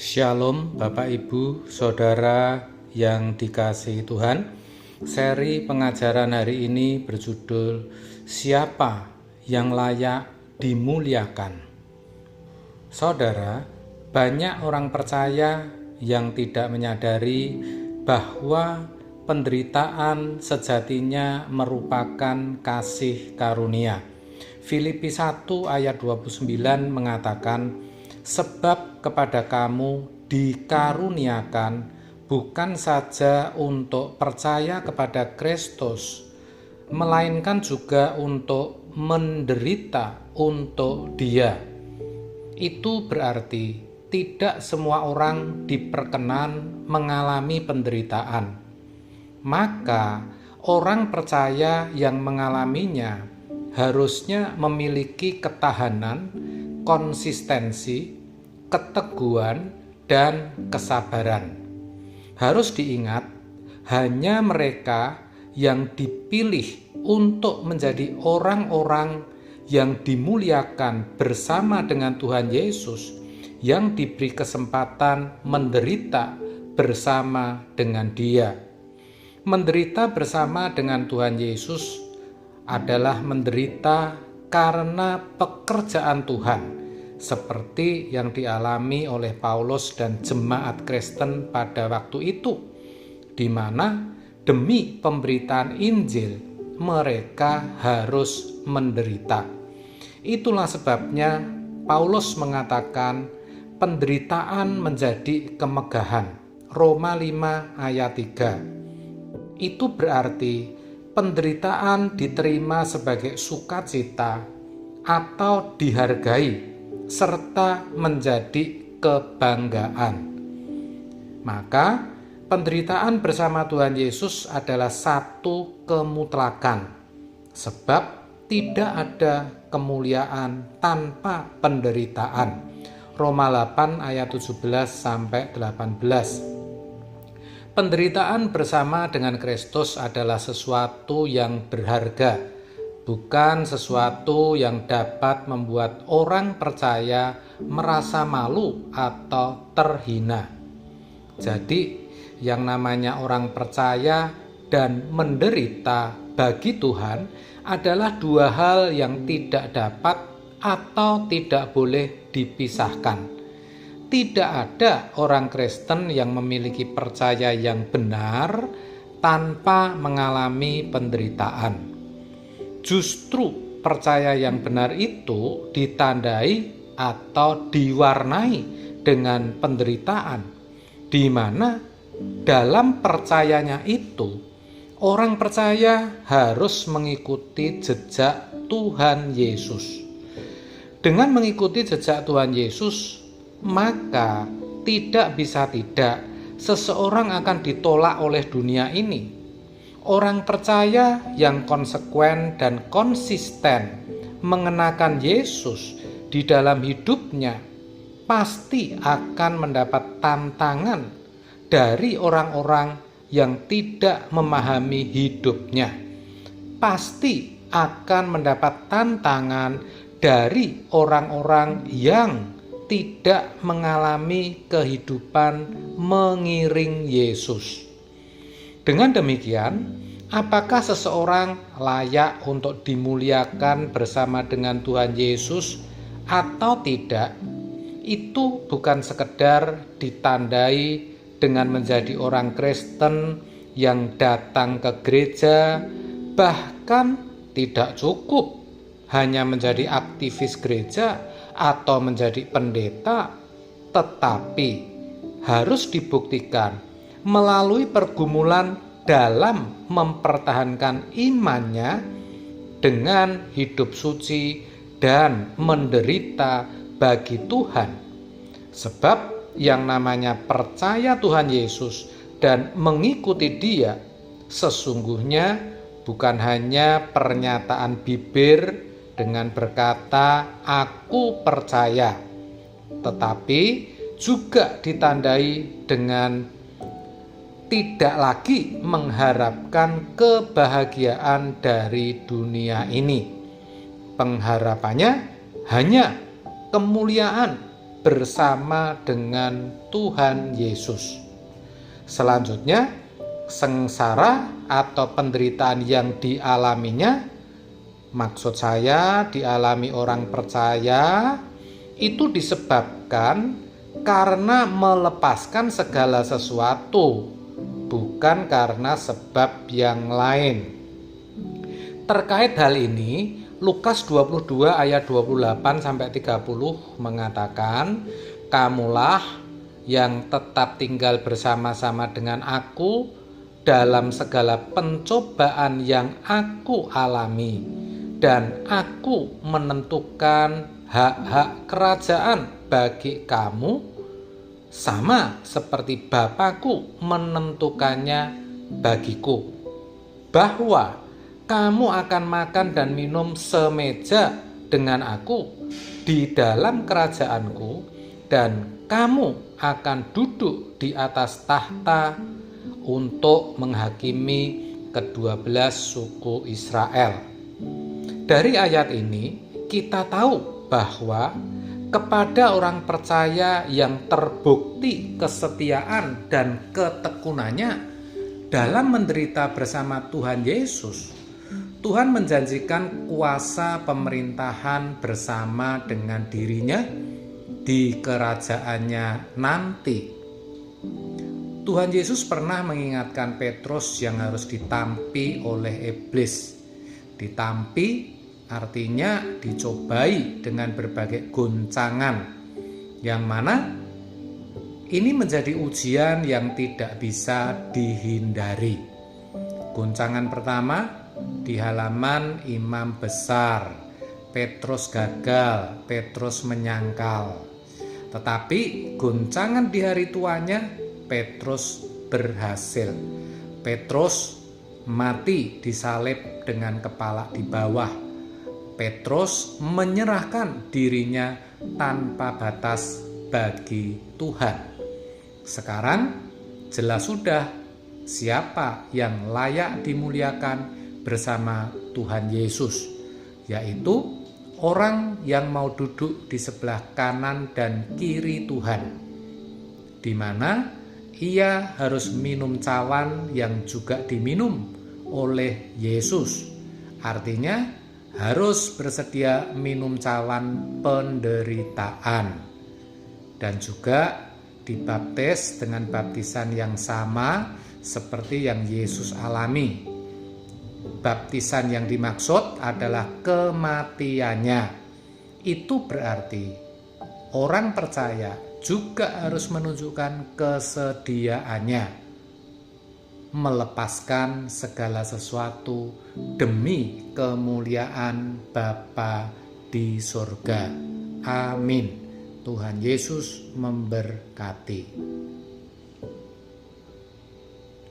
Shalom Bapak Ibu Saudara yang dikasihi Tuhan. Seri pengajaran hari ini berjudul Siapa yang layak dimuliakan. Saudara, banyak orang percaya yang tidak menyadari bahwa penderitaan sejatinya merupakan kasih karunia. Filipi 1 ayat 29 mengatakan, sebab kepada kamu dikaruniakan bukan saja untuk percaya kepada Kristus, melainkan juga untuk menderita untuk Dia. Itu berarti tidak semua orang diperkenan mengalami penderitaan. Maka orang percaya yang mengalaminya harusnya memiliki ketahanan, konsistensi, keteguhan, dan kesabaran. Harus diingat, hanya mereka yang dipilih untuk menjadi orang-orang yang dimuliakan bersama dengan Tuhan Yesus yang diberi kesempatan menderita bersama dengan Dia. Menderita bersama dengan Tuhan Yesus adalah menderita karena pekerjaan Tuhan, seperti yang dialami oleh Paulus dan jemaat Kristen pada waktu itu, di mana demi pemberitaan Injil mereka harus menderita. Itulah sebabnya Paulus mengatakan penderitaan menjadi kemegahan. Roma 5 ayat 3. Itu berarti penderitaan diterima sebagai sukacita atau dihargai serta menjadi kebanggaan. Maka penderitaan bersama Tuhan Yesus adalah satu kemutlakan, sebab tidak ada kemuliaan tanpa penderitaan. Roma 8 ayat 17 sampai 18. Penderitaan bersama dengan Kristus adalah sesuatu yang berharga, bukan sesuatu yang dapat membuat orang percaya merasa malu atau terhina. Jadi, yang namanya orang percaya dan menderita bagi Tuhan adalah dua hal yang tidak dapat atau tidak boleh dipisahkan. Tidak ada orang Kristen yang memiliki percaya yang benar tanpa mengalami penderitaan. Justru percaya yang benar itu ditandai atau diwarnai dengan penderitaan, di mana dalam percayanya itu orang percaya harus mengikuti jejak Tuhan Yesus. Dengan mengikuti jejak Tuhan Yesus, maka tidak bisa tidak seseorang akan ditolak oleh dunia ini. Orang percaya yang konsekuen dan konsisten mengenakan Yesus di dalam hidupnya pasti akan mendapat tantangan dari orang-orang yang tidak memahami hidupnya. Pasti akan mendapat tantangan dari orang-orang yang tidak mengalami kehidupan mengiring Yesus. Dengan demikian, apakah seseorang layak untuk dimuliakan bersama dengan Tuhan Yesus atau tidak? Itu bukan sekedar ditandai dengan menjadi orang Kristen yang datang ke gereja, bahkan tidak cukup hanya menjadi aktivis gereja atau menjadi pendeta, tetapi harus dibuktikan melalui pergumulan dalam mempertahankan imannya dengan hidup suci dan menderita bagi Tuhan. Sebab yang namanya percaya Tuhan Yesus dan mengikuti Dia sesungguhnya bukan hanya pernyataan bibir dengan berkata aku percaya, tetapi juga ditandai dengan tidak lagi mengharapkan kebahagiaan dari dunia ini. Pengharapannya hanya kemuliaan bersama dengan Tuhan Yesus. Selanjutnya, sengsara atau penderitaan yang dialaminya, maksud saya dialami orang percaya, itu disebabkan karena melepaskan segala sesuatu, bukan karena sebab yang lain. Terkait hal ini, Lukas 22 ayat 28-30 mengatakan, "Kamulah yang tetap tinggal bersama-sama dengan aku dalam segala pencobaan yang aku alami, dan aku menentukan hak-hak kerajaan bagi kamu sama seperti Bapakku menentukannya bagiku, bahwa kamu akan makan dan minum semeja dengan aku di dalam kerajaanku, dan kamu akan duduk di atas tahta untuk menghakimi ke-12 suku Israel." Dari ayat ini kita tahu bahwa kepada orang percaya yang terbukti kesetiaan dan ketekunannya dalam menderita bersama Tuhan Yesus, Tuhan menjanjikan kuasa pemerintahan bersama dengan dirinya di kerajaannya nanti. Tuhan Yesus pernah mengingatkan Petrus yang harus ditampi oleh iblis. Ditampi artinya dicobai dengan berbagai goncangan, yang mana ini menjadi ujian yang tidak bisa dihindari. Goncangan pertama di halaman imam besar, Petrus gagal, Petrus menyangkal. Tetapi goncangan di hari tuanya, Petrus berhasil. Petrus mati disalib dengan kepala di bawah. Petrus menyerahkan dirinya tanpa batas bagi Tuhan. Sekarang jelas sudah siapa yang layak dimuliakan bersama Tuhan Yesus, yaitu orang yang mau duduk di sebelah kanan dan kiri Tuhan, di mana ia harus minum cawan yang juga diminum oleh Yesus. Artinya harus bersedia minum cawan penderitaan, dan juga dibaptis dengan baptisan yang sama seperti yang Yesus alami. Baptisan yang dimaksud adalah kematiannya. Itu berarti orang percaya juga harus menunjukkan kesediaannya melepaskan segala sesuatu demi kemuliaan Bapa di surga. Amin. Tuhan Yesus memberkati.